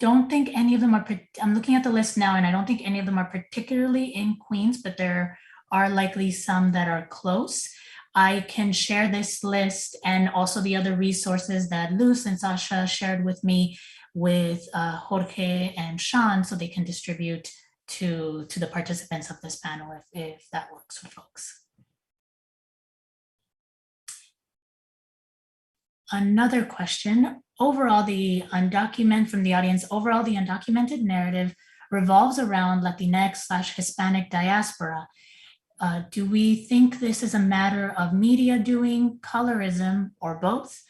don't think any of them are, I'm looking at the list now, and I don't think any of them are particularly in Queens, but there are likely some that are close. I can share this list and also the other resources that Luz and Sasha shared with me with Jorge and Sean, so they can distribute to the participants of this panel if that works for folks. Another question, overall the undocumented narrative revolves around Latinx/Hispanic diaspora. Do we think this is a matter of media doing, colorism, or both?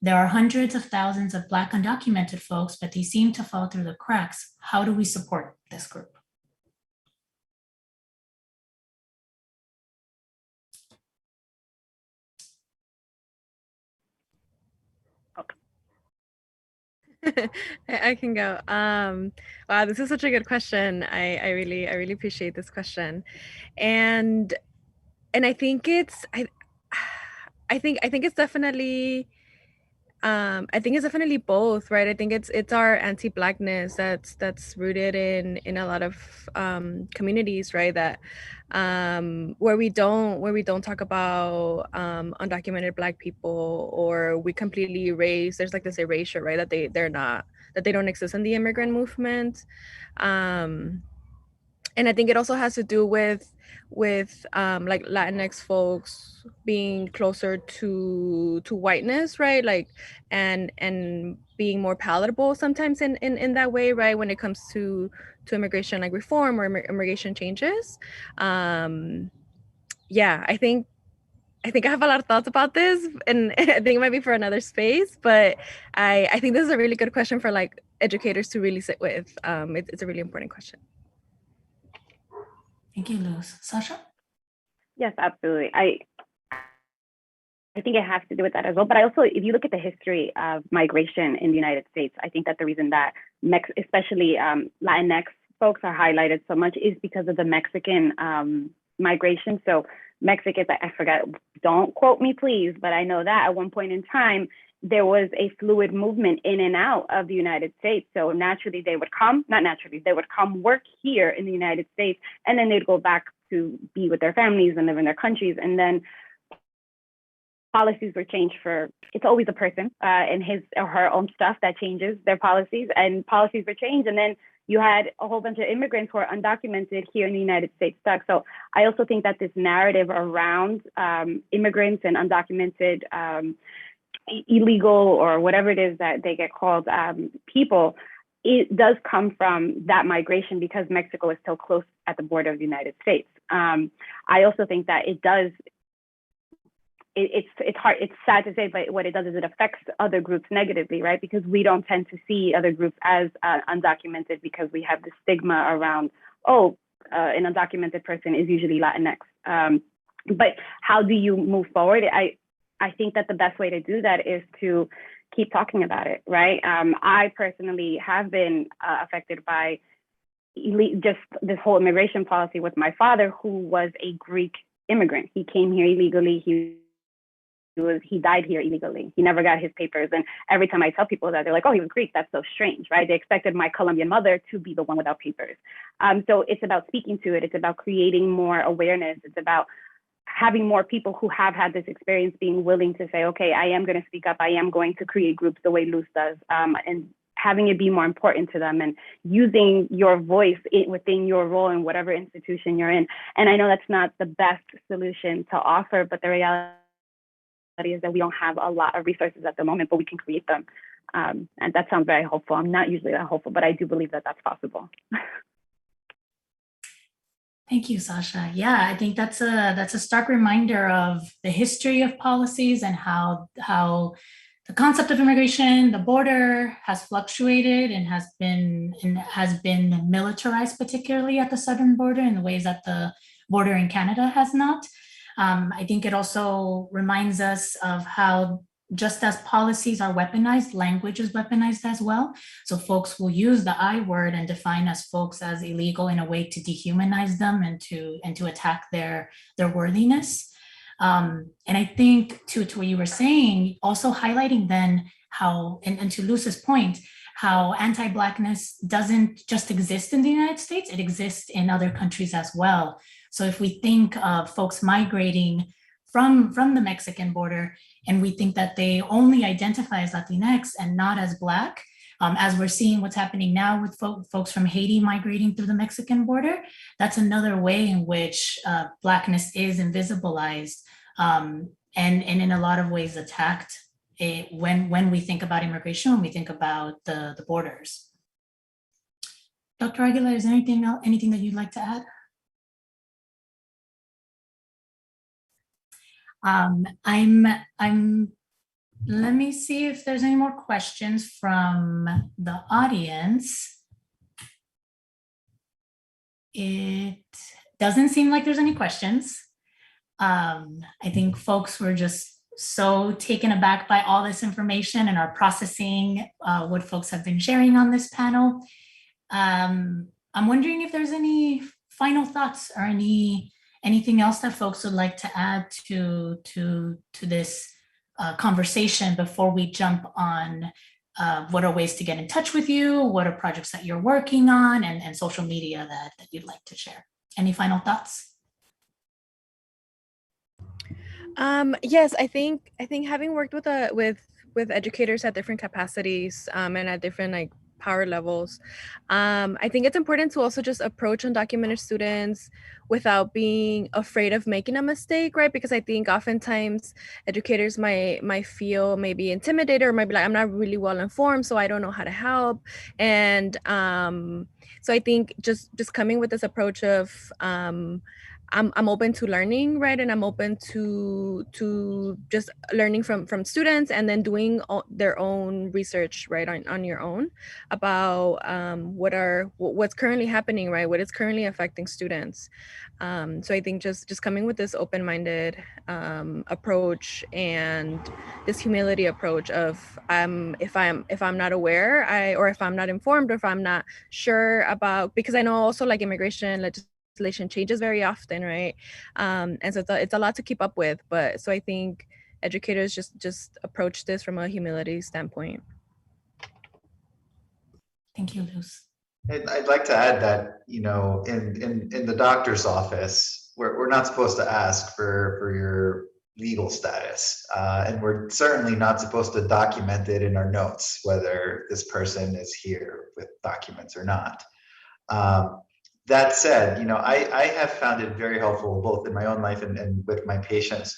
There are hundreds of thousands of Black undocumented folks, but they seem to fall through the cracks. How do we support this group? I can go. Wow, this is such a good question. I really appreciate this question, and I think I think it's definitely both, right? I think it's our anti-Blackness that's rooted in a lot of communities, right? That where we don't talk about undocumented Black people, or we completely erase. There's like this erasure, right? That they don't exist in the immigrant movement. And I think it also has to do with like Latinx folks being closer to whiteness, right? Like and being more palatable sometimes in that way, right? When it comes to immigration, like reform or immigration changes. Yeah, I think I have a lot of thoughts about this, and I think it might be for another space, but I think this is a really good question for like educators to really sit with. It's a really important question. Thank you, Luz. Sasha? Yes, absolutely. I think it has to do with that as well. But I also, if you look at the history of migration in the United States, I think that the reason that especially Latinx folks are highlighted so much is because of the Mexican migration. So Mexicans, I forgot, don't quote me please, but I know that at one point in time, there was a fluid movement in and out of the United States. So naturally they would come, not naturally, they would come work here in the United States, and then they'd go back to be with their families and live in their countries. And then policies were changed for, it's always a person and his or her own stuff that changes their policies, and policies were changed. And then you had a whole bunch of immigrants who are undocumented here in the United States stuck. So I also think that this narrative around immigrants and undocumented illegal, or whatever it is that they get called, people, it does come from that migration, because Mexico is so close at the border of the United States. I also think that it does, it's hard, it's sad to say, but what it does is it affects other groups negatively, right? Because we don't tend to see other groups as undocumented, because we have the stigma around, an undocumented person is usually Latinx. But how do you move forward? I think that the best way to do that is to keep talking about it, right? I personally have been affected by just this whole immigration policy with my father, who was a Greek immigrant. He came here illegally. He died here illegally. He never got his papers. And every time I tell people that, they're like, oh, he was Greek. That's so strange, right? They expected my Colombian mother to be the one without papers. So it's about speaking to it. It's about creating more awareness. It's about having more people who have had this experience being willing to say, okay, I am going to speak up. I am going to create groups the way Luz does, and having it be more important to them, and using your voice within your role in whatever institution you're in. And I know that's not the best solution to offer, but the reality is that we don't have a lot of resources at the moment, but we can create them. And that sounds very hopeful. I'm not usually that hopeful, but I do believe that that's possible. Thank you, Sasha. Yeah, I think that's a stark reminder of the history of policies and how the concept of immigration, the border, has fluctuated and has been militarized, particularly at the southern border, in the ways that the border in Canada has not. I think it also reminds us of how, just as policies are weaponized, language is weaponized as well. So folks will use the I word and define us folks as illegal in a way to dehumanize them and to attack their worthiness. And I think to what you were saying, also highlighting then how, and to Luz's point, how anti-Blackness doesn't just exist in the United States, it exists in other countries as well. So if we think of folks migrating from the Mexican border, and we think that they only identify as Latinx and not as Black, as we're seeing what's happening now with folks from Haiti migrating through the Mexican border, that's another way in which Blackness is invisibilized, and in a lot of ways attacked when we think about immigration, when we think about the borders. Dr. Aguilar, is there anything that you'd like to add? Let me see if there's any more questions from the audience. It doesn't seem like there's any questions. I think folks were just so taken aback by all this information and are processing what folks have been sharing on this panel. I'm wondering if there's any final thoughts or anything else that folks would like to add to this conversation before we jump on what are ways to get in touch with you, what are projects that you're working on, and social media that you'd like to share. Any final thoughts? Yes, I think having worked with educators at different capacities and at different power levels, I think it's important to also just approach undocumented students without being afraid of making a mistake, right? Because I think oftentimes educators might feel maybe intimidated or might be like, I'm not really well informed, so I don't know how to help. And so I think just coming with this approach of I'm open to learning, right? And I'm open to just learning from students and then doing their own research, right, on your own about what's currently happening, right? What is currently affecting students. So I think just coming with this open-minded approach and this humility approach of if I'm not aware, or if I'm not informed, or if I'm not sure about, because I know also like immigration legislation changes very often, right? And so it's a lot to keep up with, but so I think educators just approach this from a humility standpoint. Thank you, Luz. I'd like to add that, you know, in the doctor's office, we're not supposed to ask for your legal status, and we're certainly not supposed to document it in our notes, whether this person is here with documents or not. That said, you know, I have found it very helpful both in my own life and with my patients,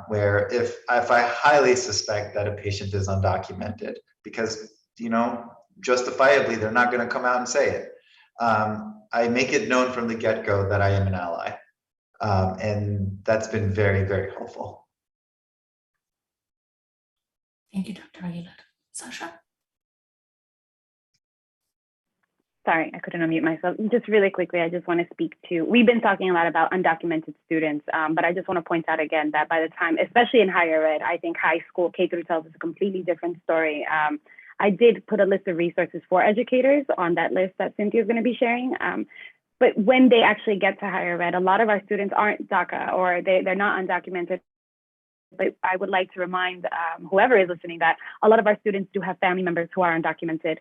where if I highly suspect that a patient is undocumented, because, you know, justifiably, they're not going to come out and say it. I make it known from the get-go that I am an ally. And that's been very, very helpful. Thank you, Dr. Aguilar. Sasha? Sorry, I couldn't unmute myself. Just really quickly, I just want to speak to, we've been talking a lot about undocumented students, but I just want to point out again that by the time, especially in higher ed, I think high school K through 12 is a completely different story. I did put a list of resources for educators on that list that Cynthia is going to be sharing. But when they actually get to higher ed, a lot of our students aren't DACA or they're not undocumented. But I would like to remind whoever is listening that a lot of our students do have family members who are undocumented.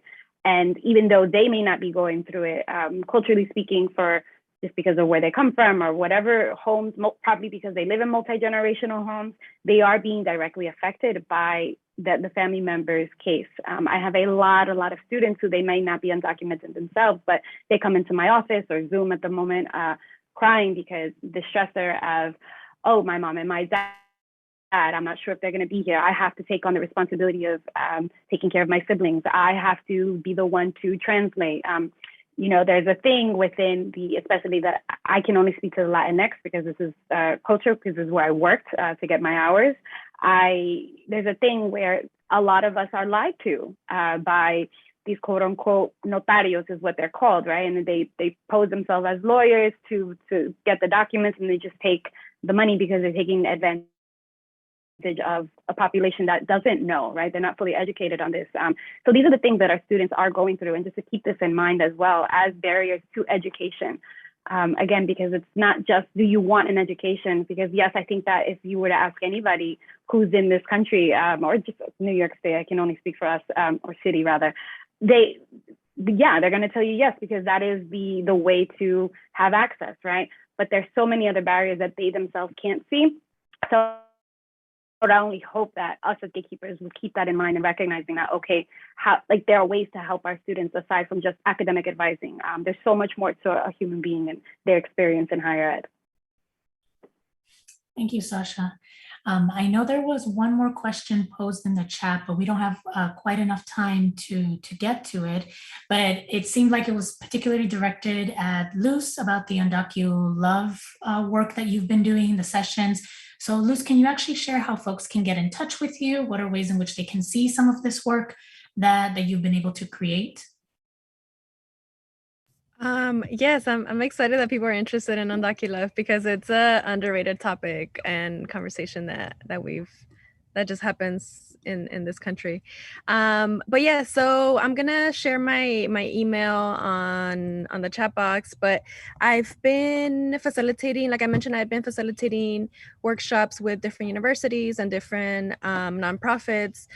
And even though they may not be going through it, culturally speaking, for just because of where they come from or whatever homes, probably because they live in multi-generational homes, they are being directly affected by the family member's case. I have a lot of students who they may not be undocumented themselves, but they come into my office or Zoom at the moment crying because the stressor of, oh, my mom and my dad, I'm not sure if they're going to be here. I have to take on the responsibility of taking care of my siblings. I have to be the one to translate. You know, there's a thing within especially that I can only speak to the Latinx because this is culture, because this is where I worked to get my hours. There's a thing where a lot of us are lied to by these quote unquote notarios is what they're called, right? And they pose themselves as lawyers to get the documents, and they just take the money because they're taking advantage of a population that doesn't know, right? They're not fully educated on this. So these are the things that our students are going through, and just to keep this in mind as well as barriers to education. Again, because it's not just, do you want an education? Because yes, I think that if you were to ask anybody who's in this country, or just New York State, I can only speak for us, or city rather, they're going to tell you yes, because that is the way to have access, right? But there's so many other barriers that they themselves can't see. So I only hope that us as gatekeepers will keep that in mind and recognizing that, okay, how, like, there are ways to help our students aside from just academic advising. There's so much more to a human being and their experience in higher ed. Thank you, Sasha. I know there was one more question posed in the chat, but we don't have quite enough time to get to it. But it seemed like it was particularly directed at Luz about the Undocu work that you've been doing, the sessions. So Luz, can you actually share how folks can get in touch with you? What are ways in which they can see some of this work that you've been able to create? Yes, I'm excited that people are interested in Undocumented because it's a underrated topic and conversation that just happens in this country. But yeah, so I'm gonna share my email on the chat box. But I've been facilitating, like I mentioned, I've been facilitating workshops with different universities and different nonprofits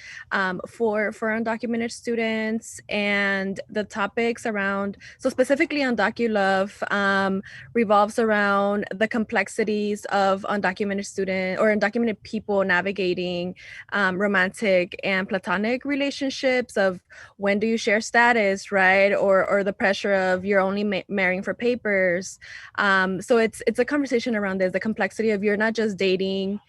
for undocumented students, and the topics around, so specifically Undocumented revolves around the complexities of undocumented student or undocumented people navigating romantic and platonic relationships, of when do you share status, right? Or the pressure of you're only marrying for papers. So it's a conversation around this, the complexity of you're not just dating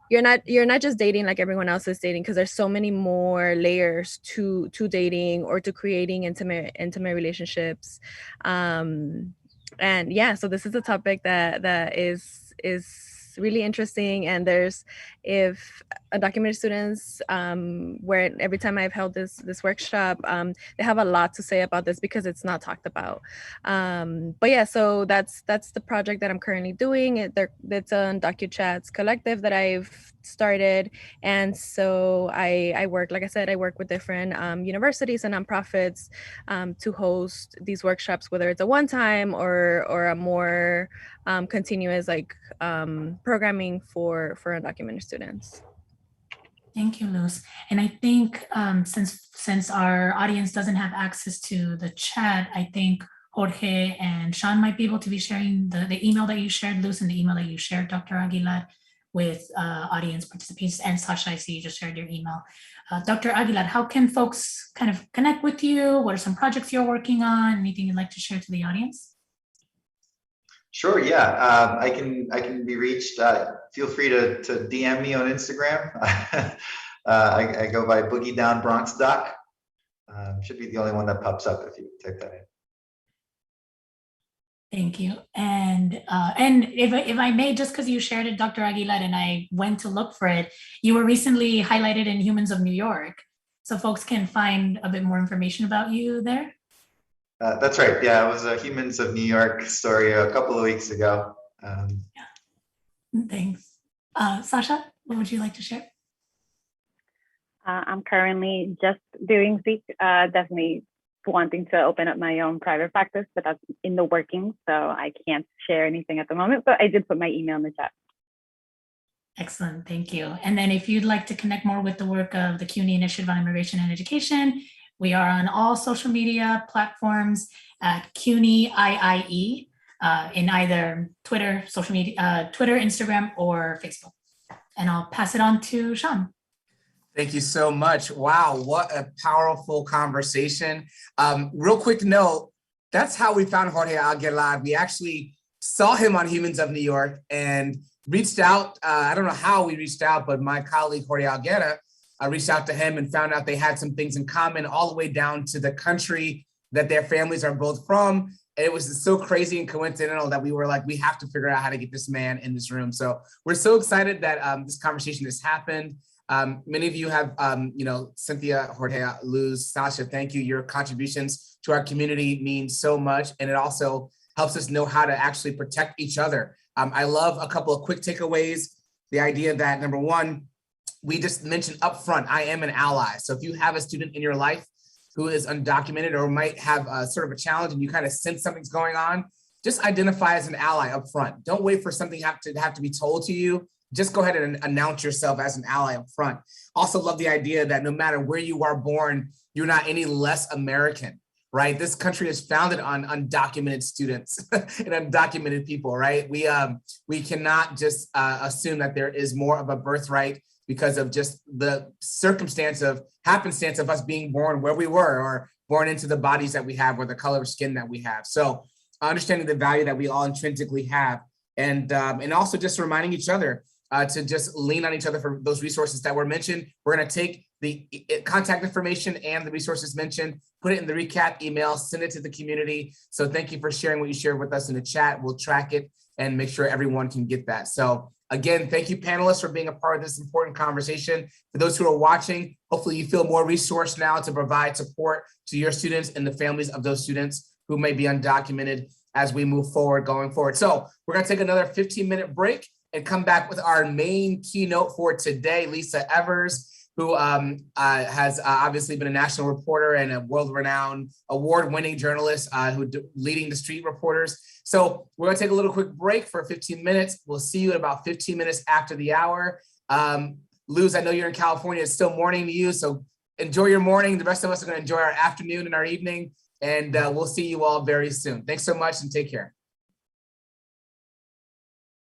like everyone else is dating, because there's so many more layers to dating or to creating intimate relationships. And yeah, so this is a topic that is really interesting. And there's, if undocumented students, where every time I've held this workshop, they have a lot to say about this because it's not talked about. But yeah, so that's the project that I'm currently doing. It's an DocuChats collective that I've started. And so I work, like I said, I work with different universities and nonprofits to host these workshops, whether it's a one-time or a more continuous programming for undocumented students. Thank you, Luz. And I think since our audience doesn't have access to the chat, I think Jorge and Sean might be able to be sharing the email that you shared, Luz, and the email that you shared, Dr. Aguilar, with audience participants. And Sasha, I see you just shared your email. Dr. Aguilar, how can folks kind of connect with you? What are some projects you're working on? Anything you'd like to share to the audience? Sure, yeah, I can be reached. Feel free to DM me on Instagram. I go by Boogie Down Bronx Doc. Should be the only one that pops up if you type that in. Thank you. And if I may, just because you shared it, Dr. Aguilar, and I went to look for it, you were recently highlighted in Humans of New York, so folks can find a bit more information about you there. That's right. Yeah, it was a Humans of New York story a couple of weeks ago. Yeah. Thanks. Sasha, what would you like to share? I'm currently just doing speak, definitely wanting to open up my own private practice, but that's in the working, so I can't share anything at the moment, but I did put my email in the chat. Excellent, thank you. And then if you'd like to connect more with the work of the CUNY Initiative on Immigration and Education, we are on all social media platforms at CUNY IIE in either Twitter, social media, Twitter, Instagram, or Facebook. And I'll pass it on to Sean. Thank you so much. Wow, what a powerful conversation. Real quick note, that's how we found Jorge Aguilar. We actually saw him on Humans of New York and reached out. I don't know how we reached out, but my colleague Jorge Aguilera reached out to him and found out they had some things in common, all the way down to the country that their families are both from. And it was so crazy and coincidental that we were like, we have to figure out how to get this man in this room. So we're so excited that this conversation has happened. Many of you have, Cynthia, Jorge, Luz, Sasha, thank you. Your contributions to our community mean so much. And it also helps us know how to actually protect each other. I love a couple of quick takeaways. The idea that, number one, we just mentioned upfront, I am an ally. So if you have a student in your life who is undocumented or might have a sort of a challenge and you kind of sense something's going on, just identify as an ally upfront. Don't wait for something to have to be told to you. Just go ahead and announce yourself as an ally up front. Also love the idea that no matter where you are born, you're not any less American. right? This country is founded on undocumented students and undocumented people, right? We cannot just assume that there is more of a birthright because of just the happenstance of us being born where we were, or born into the bodies that we have, or the color of skin that we have. So understanding the value that we all intrinsically have, and also just reminding each other to just lean on each other for those resources that were mentioned. We're going to take the contact information and the resources mentioned, put it in the recap email, send it to the community. So thank you for sharing what you shared with us in the chat. We'll track it and make sure everyone can get that. So again, thank you, panelists, for being a part of this important conversation. For those who are watching, hopefully you feel more resourced now to provide support to your students and the families of those students who may be undocumented as we move forward, going forward. So we're going to take another 15-minute break and come back with our main keynote for today, Lisa Evers, who has obviously been a national reporter and a world-renowned award-winning journalist leading the street reporters. So we're gonna take a little quick break for 15 minutes. We'll see you in about 15 minutes after the hour. Luz, I know you're in California, it's still morning to you, so enjoy your morning. The rest of us are gonna enjoy our afternoon and our evening, and we'll see you all very soon. Thanks so much and take care.